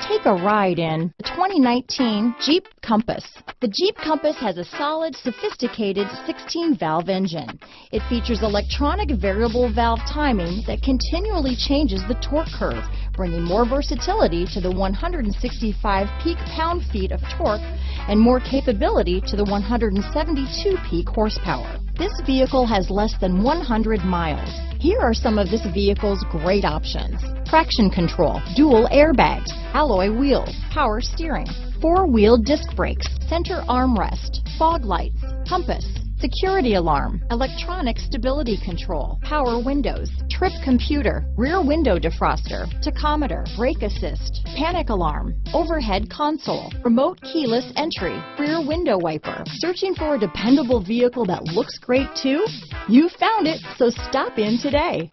Take a ride in the 2019 Jeep Compass. The Jeep Compass has a solid, sophisticated 16-valve engine. It features electronic variable valve timing that continually changes the torque curve, bringing more versatility to the 165 peak pound-feet of torque and more capability to the 172 peak horsepower. This vehicle has less than 100 miles. Here are some of this vehicle's great options: traction control, dual airbags, alloy wheels, power steering, four-wheel disc brakes, center armrest, fog lights, compass, security alarm, electronic stability control, power windows, trip computer, rear window defroster, tachometer, brake assist, panic alarm, overhead console, remote keyless entry, rear window wiper. Searching for a dependable vehicle that looks great too? You found it, so stop in today.